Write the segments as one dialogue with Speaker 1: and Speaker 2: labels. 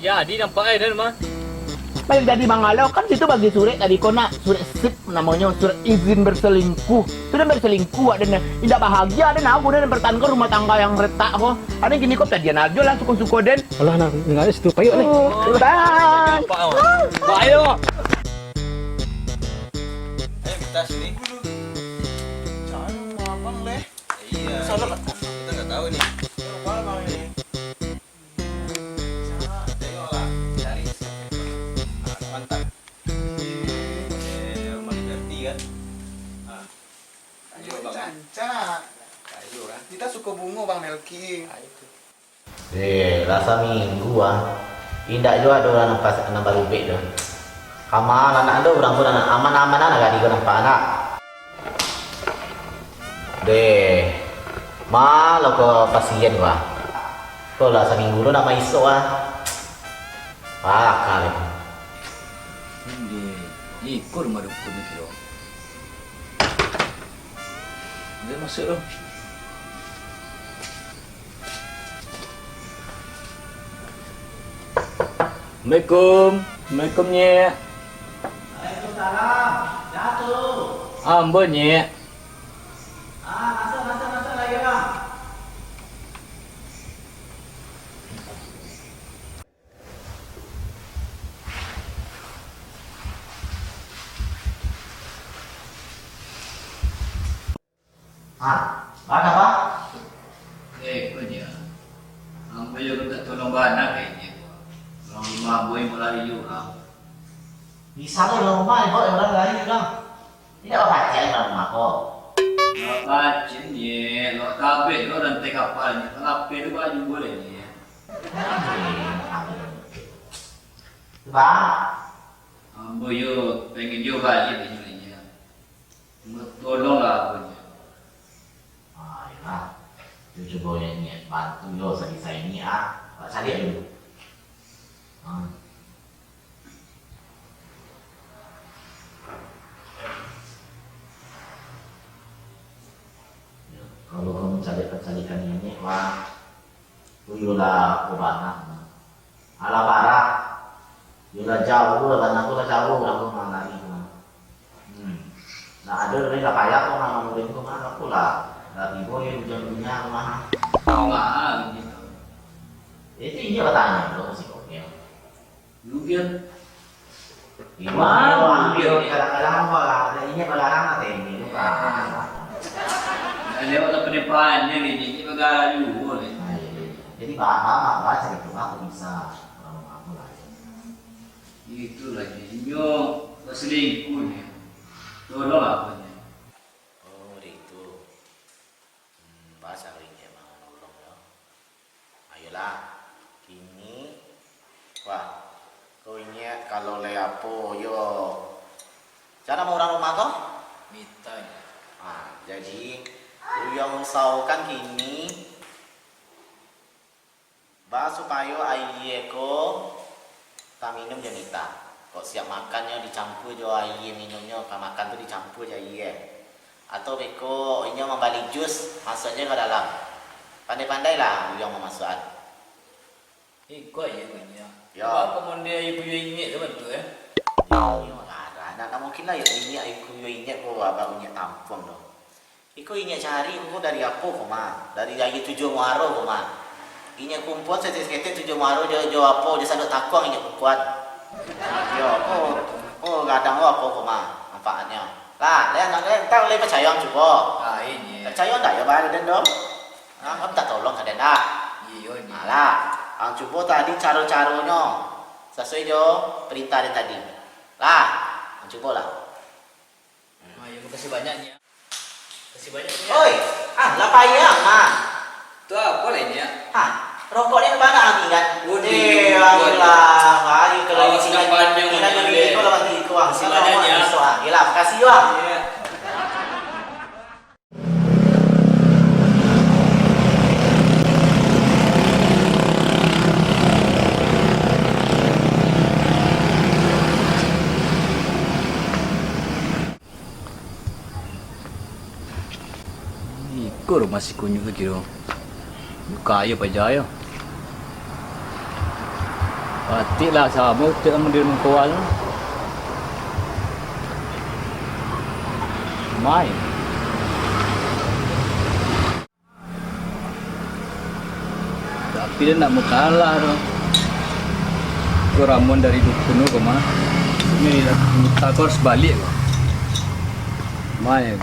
Speaker 1: jadi nampak dan mah.
Speaker 2: Balik jadi mangalaw kan situ bagi surat tadi kau nak surat sip namanya surat izin berselingkuh. Sudah berselingkuh ada tidak bahagia ada aku dan bertahankan rumah tangga yang retak kok. Ada gini kok tadian aja lah suka-suka den.
Speaker 3: Alah nak enggak ada situ payuk ni.
Speaker 2: Bye.
Speaker 1: Nampak awak. Baik awak.
Speaker 4: Kita sini dulu. Jangan abang leh. Iya. Salah kita nggak tahu nih. Apa bang ini? Tengoklah, cari. Mantap. Rumah Liberty kan. Ayo bang. Caca. Ayo kan. Kita suka bunga bang Melki.
Speaker 5: Rasa minggu indak juga ada orang nampak rubik tu. Kamal anak ada orang pun anak aman-aman anak gadi kau nampak anak. Malah kau pasien gua. Kau lah seminggu tu nama isu Pakal.
Speaker 1: Ini ikut rumah dukun ni kira. Dia masuk tu. Assalamualaikum. Assalamualaikum Nyek.
Speaker 5: Waalaikumsalam. Jatuh.
Speaker 1: Ambon Nyek.
Speaker 5: Masuk lagi bang. Mana pak?
Speaker 1: Kau dia. Ambon juga tak tolong bana kayaknya. Orang rumah boy mulai juga.
Speaker 5: Bisa tu dalam rumah kok yang orang lain bilang. Tidak apa baca dalam rumah kok.
Speaker 1: Bacin Nyek. Lo kabeh lo dan teh kapal. Kapal tu baju boleh Nyek.
Speaker 5: Bang.
Speaker 1: Ambon yo pengen yo balik ni sebenarnya. Tolonglah Ambon.
Speaker 5: Ayolah. Cucu boy ni bantu yo saya ini Pak Sadia dulu. Kalau kamu cari-carikan ini, yolah obatnya. Ala parah, yolah jauh, aku lah jauh, aku mana lagi. Nah ada dari lah kaya kok nama murid kok mana aku lah, lagi boy hujan-hujannya mana.
Speaker 1: Mahal gitu.
Speaker 5: Itu iya katanya, lo masih koknya.
Speaker 1: Lugian.
Speaker 5: Gimana? Kadang-kadang apa lah, ini pelarang atau ini lupa.
Speaker 1: Lewat penipuannya ni bagaju boleh.
Speaker 5: Jadi bahan baca itu aku bisa kalau aku lah.
Speaker 1: Itu lagi nyo selingkuh ni. Tolong apa ni?
Speaker 5: Oh itu. Bahasa ini emang nolong ya. Ayolah, kini, kau ini kalau leapo yo, cara mau orang rumah kau?
Speaker 1: Minta.
Speaker 5: Jadi yang usahakan kini supaya air ko tak minum janita. Kok siap makannya dicampur jo air minumnya, kalau makan tu dicampur je air. Atau beko ini membalik jus masuknya ke dalam. Pandai-pandailah yang memasukkan.
Speaker 1: Ikut je punya.
Speaker 5: Ya.
Speaker 1: Apa pun dia ibu ingat tu betul
Speaker 5: Nak mungkin lah ya ini aku ingat ko abang punya tampung tu. Iko ingat cari ko dari apa ko dari lagi 7 Muharram ko Ingat kumpul sekitar 7 Muharram jo apa dia sadok takuang ingat kumpul. Yo ko gadang apa ko manfaatnya. Lah, tahu le percaya coba.
Speaker 1: ini.
Speaker 5: Percaya ndak ya bae den dong. Kamu tak tolong kaden dak.
Speaker 1: Iyo ni.
Speaker 5: Lah, coba tadi cara-caranya sesuai jo perintah dia tadi. Lah, coba lah.
Speaker 1: Ya, makasih banyaknya. Kasih banyak ya.
Speaker 5: Oi, lah payah
Speaker 1: Tu apa lainnya?
Speaker 5: Rokoknya mana lagi kan?
Speaker 1: Budi.
Speaker 5: Alhamdulillah, hari kalau di sini
Speaker 1: panjang
Speaker 5: kita beli itu lah bagi kuang.
Speaker 1: Kasih banyaknya.
Speaker 5: Yalah, makasih Wang.
Speaker 1: Ya. Ikut masih kunjung lagi dong. Kaya pa jaya. Pati lah sama tu ambil kual. Mai. Tapi dia nak mau kalah tu. Kau ramuan dari dukun tu mah. Ini tak harus balik. Mai.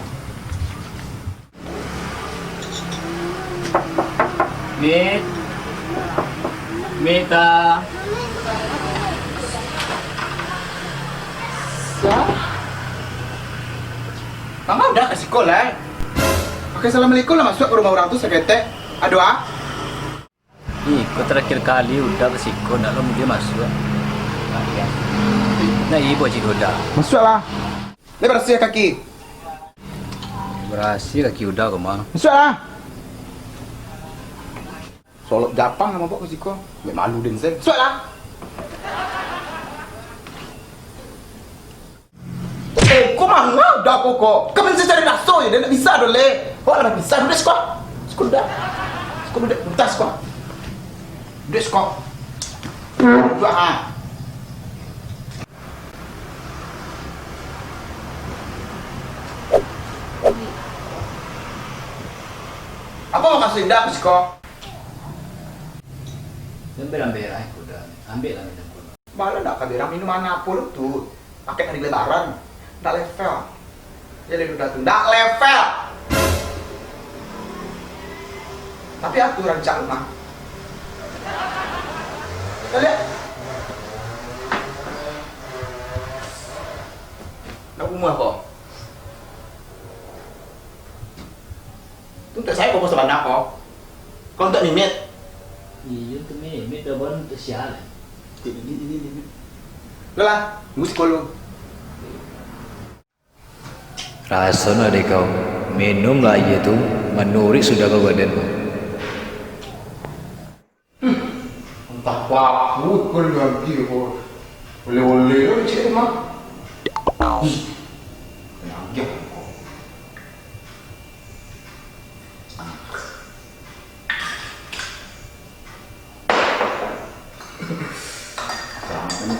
Speaker 1: Mit. Mita.
Speaker 4: Mama udah kasih call lah. Oke, assalamualaikum lah masuk ke rumah orang tuh sekete. Aduh ah.
Speaker 1: Kau terakhir kali udah ke siko, nak lo dia masuk. Nah, ibu cikgu udah.
Speaker 4: Masuk lah. Dia bersih kaki.
Speaker 1: Berhasil kaki udah kau mah.
Speaker 4: Masuk lah. Solok Japang sama pok kasih call. Gak malu den sen. Masuk lah. Kau mah udah kok. Kau mesti cari naso ya, dia nak bisa dole. Kau nak bisa udah sekolah. Sekolah udah bentar sekolah. Udah sekolah. Dua ah. Apa mau kasih dah ke sekolah?
Speaker 1: Ambil lah udah. Ambil lah minum kuda.
Speaker 4: Malah nak kabirang minuman apa lu tuh? Pakai hari lebaran. Ndak level. Ya udah tuh. Ndak level. Tapi aku rancang rumah. Kita lihat. Nak rumah kok. Tuh tak saya kok sebanyak kok. Kau tak mimit.
Speaker 1: Iya tu mimit dah baru tu sial.
Speaker 4: Lah, musik kolong.
Speaker 1: Rasa deh kau minumlah ia tu menuri sudah kau badan.
Speaker 4: Entah apa kau lagi kau. Boleh lo cik mah. Lagi kau.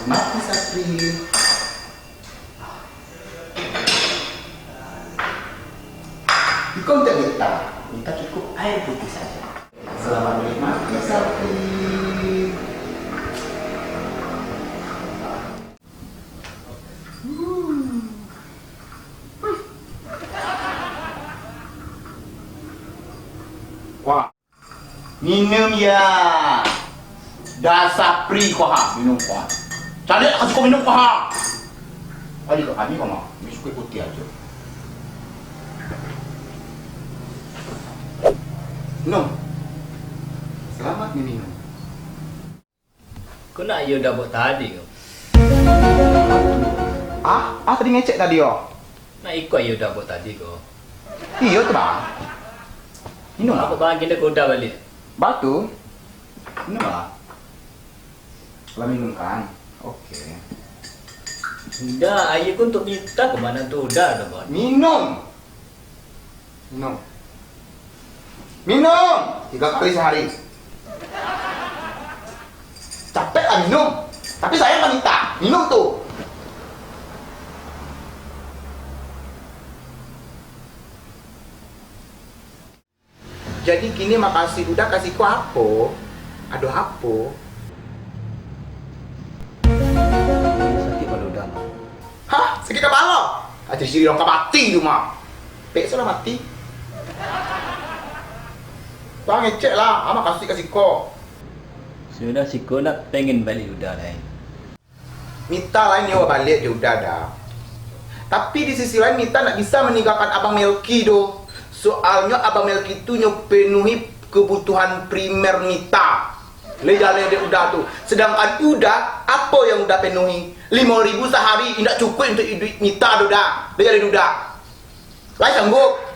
Speaker 4: Mati Sapri. Kau tak minta cukup air putih saja. Selamat menikmati Sapri. Wah, minum ya. Dah Sapri kau ha minum kau. Cari kasih kau minum kau ha. Tadi kau kami kau mah, suka putih aja. Minum. Selamat minum.
Speaker 1: Kau nak ia dah buat tadi kau.
Speaker 4: Tadi ngecek tadi oh.
Speaker 1: Nak ikut ia dah buat tadi kau.
Speaker 4: Iya tu bang. Minum
Speaker 1: Apa
Speaker 4: lah.
Speaker 1: bang kita kau dah balik?
Speaker 4: Batu. Minum lah. Kalau minum kan. Oke.
Speaker 1: Dah, ayah kau untuk minta ke mana tu dah bang.
Speaker 4: Minum. Minum. Minum 3 kali sehari. Capek lah minum. Tapi saya nggak minta. Minum tuh. Jadi kini makasih udah kasih ku apa? Aduh apa?
Speaker 1: Sakit pada udah.
Speaker 4: Hah? Sakit kepala? Aja sih dong mati tu mah. Besok lah mati. Tuh ngecek lah, ama kasih kok.
Speaker 1: Sudah si kau nak pengen balik udah lah.
Speaker 4: Mita lain nyawa balik je udah dah. Tapi di sisi lain Mita nak bisa meninggalkan Abang Melki do. Soalnya Abang Melki tu penuhi kebutuhan primer Mita. Lejale dia udah tu. Sedangkan udah apa yang udah penuhi? 5.000 sehari tidak cukup untuk hidup Mita tu dah. Lejale udah. Lai sanggup.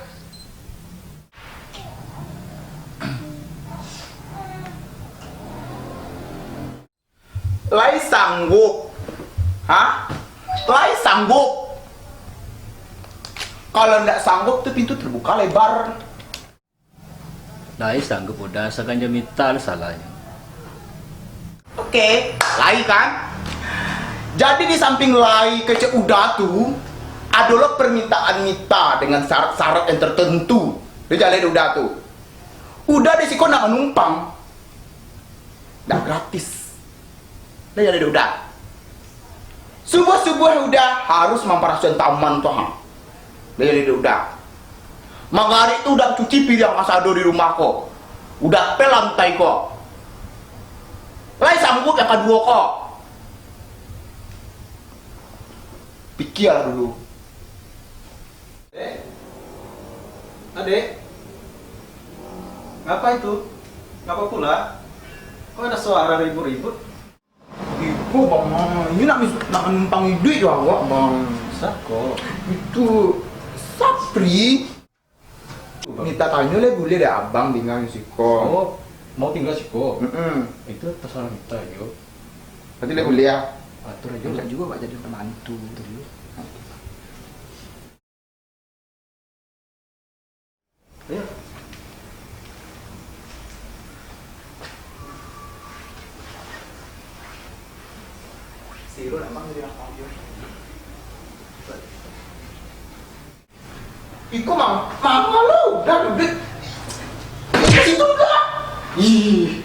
Speaker 4: Lai sanggup. Hah? Lai sanggup. Kalau tidak sanggup tuh pintu terbuka lebar.
Speaker 1: Dah sanggup udah, sekarang dia minta salahnya.
Speaker 4: Oke, lai kan? Jadi di samping lai kece udah tuh, adalah permintaan Mita dengan syarat-syarat yang tertentu. Dia jalan udah tuh. Udah di siko nak menumpang. Nggak gratis. Dia jalan udah. Subuh-subuh udah harus memperhatikan taman tuh. Dia jalan udah. Magari itu udah cuci piring asado di rumah kok. Udah pel lantai kok. Lai sambut yang kedua kok. Pikir dulu.
Speaker 1: Adek, ngapa itu? Ngapa pula? Kok ada suara ribut-ribut?
Speaker 4: Ibu bang, ini nak numpang duit ya awak bang.
Speaker 1: Sako.
Speaker 4: Itu Sapri. Minta tanya lah boleh deh abang tinggal di siko.
Speaker 1: Oh, mau tinggal siko?
Speaker 4: Itu
Speaker 1: Itu terserah kita, yuk.
Speaker 4: nanti lah boleh ya.
Speaker 1: Atur aja.
Speaker 4: Enggak juga pak jadi pembantu dulu.
Speaker 1: Ayo.
Speaker 4: Siro emang jadi apa dia? Iku mama lu udah duit. Di situ enggak? Ih.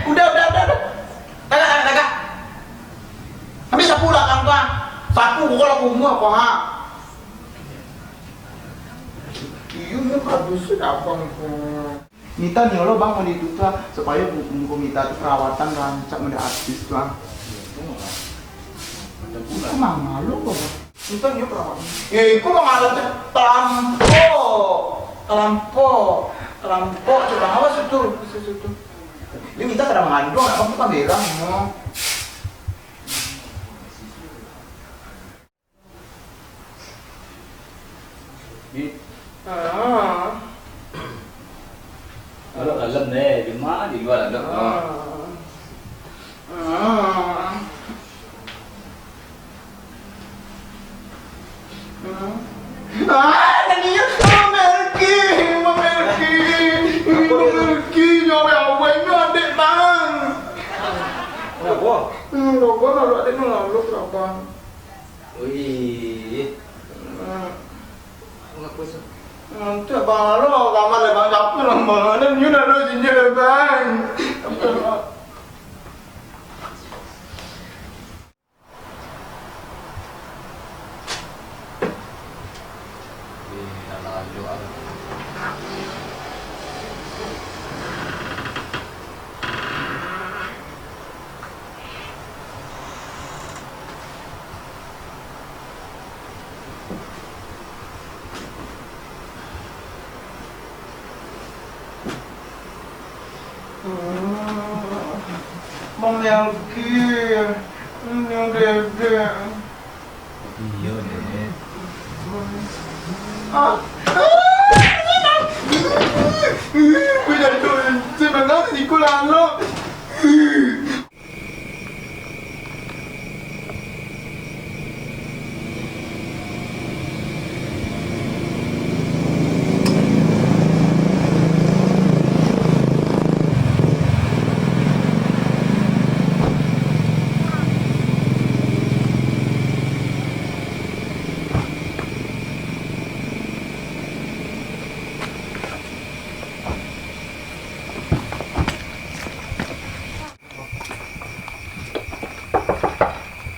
Speaker 4: Udah. Agak. Habis sapu lah kang tuan. Sapu kalau kumur apa ha? Iya, ini habis sudah abang. Mita nih lo bang mau ditutup supaya buku Mita tuh perawatan rancak muda artis tuh. Itu mama lo kok. Mita nih perawatan. Iku mengalir terampok. Coba awas itu. Ini Mita sedang mengandung, abang bukan bilang no.
Speaker 1: Kalau dalam deh, di mana di luar ada?
Speaker 4: Naninya Melki, nyawa awalnya adik bang.
Speaker 1: Kenapa?
Speaker 4: Logo lalu adik lalu berapa?
Speaker 1: Wih,
Speaker 4: Ngaku sih. Nanti abang lo kamar le bang capek lah bang. Ada new dah lo jinjil bang. Bang Melki, yang dede.
Speaker 1: iya deh.
Speaker 4: Gue jadi tuh sebenarnya di kulang lo.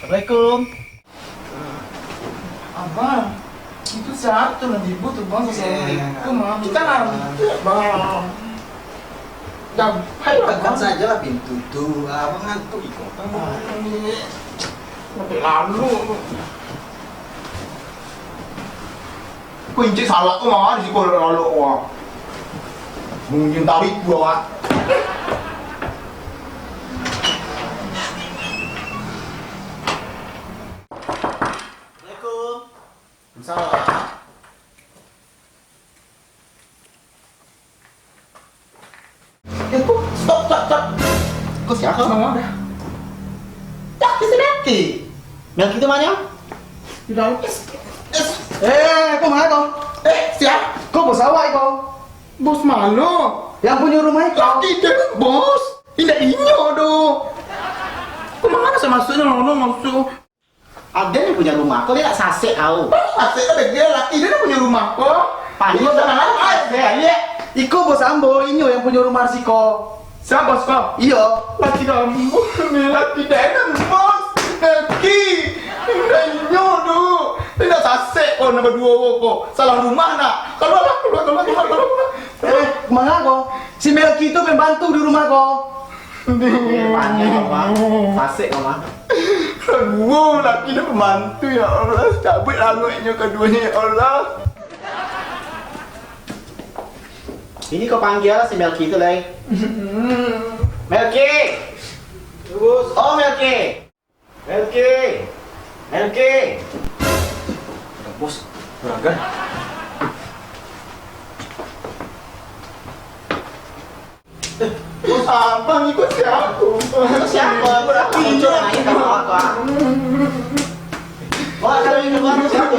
Speaker 1: Assalamualaikum.
Speaker 4: Abang, itu satu nanti ibu tuh bang assalamualaikum bang. Kita nanti bang. Sampai
Speaker 1: Bukakan saja lah pintu tuh. Abang ngantuk ikut.
Speaker 4: Nanti lalu. Kunci salah tuh mah di sekolah lalu wah. Mungkin tarik gua. Salah. Kok stop. Kok siapa nama dah? Tak kesedaki.
Speaker 5: Yang itu mana?
Speaker 4: Di dalam
Speaker 1: Kok mana kau?
Speaker 4: siap?
Speaker 1: Kok bos awak kau?
Speaker 4: Bos malu.
Speaker 3: Yang punya rumah itu.
Speaker 4: Laki dia kan bos. Tidak inyo dong. Kemana saya masuknya lono masuk?
Speaker 5: Ada yang punya rumah, kok dia tak sasek kau.
Speaker 4: Asik ada dia laki dia kan punya rumah kok.
Speaker 5: Panggil
Speaker 4: Iya,
Speaker 5: sama
Speaker 4: sama
Speaker 5: sasek.
Speaker 4: Iya.
Speaker 3: Iko bos Ambo, inyo yang punya rumah Siko.
Speaker 4: Siapa bos kau?
Speaker 3: Iya.
Speaker 4: Laki kamu, laki dia kan bos. Laki. Tidak inyo dong. Tidak sasek kok nama dua kok. Salah rumah nak. Keluar.
Speaker 3: Kemana kok? Si Melki itu pembantu di rumah kok.
Speaker 5: Panggil kau mah, sasek kau mah.
Speaker 4: Wow, laki dia pembantu ya Allah. Cabut langutnya keduanya ya Allah.
Speaker 5: Ini kau panggil si Melki itu lagi. Melki. Terus, oh Melki. Melki.
Speaker 1: Bos, beragam.
Speaker 4: Bos abang ikut siapa?
Speaker 5: Siapa? Berarti ini nanya kamu apa? Oh, kalau ini baru siapa?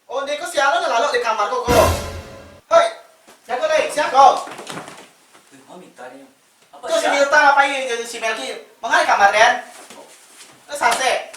Speaker 5: Oh, dia kok siapa lalu di kamar kok? Hei, siapa deh? Siapa?
Speaker 1: Mau minta dia. Apa
Speaker 5: Terus si Milta ngapain jadi si Melki? Mengenai kamar Dan? Terus sase.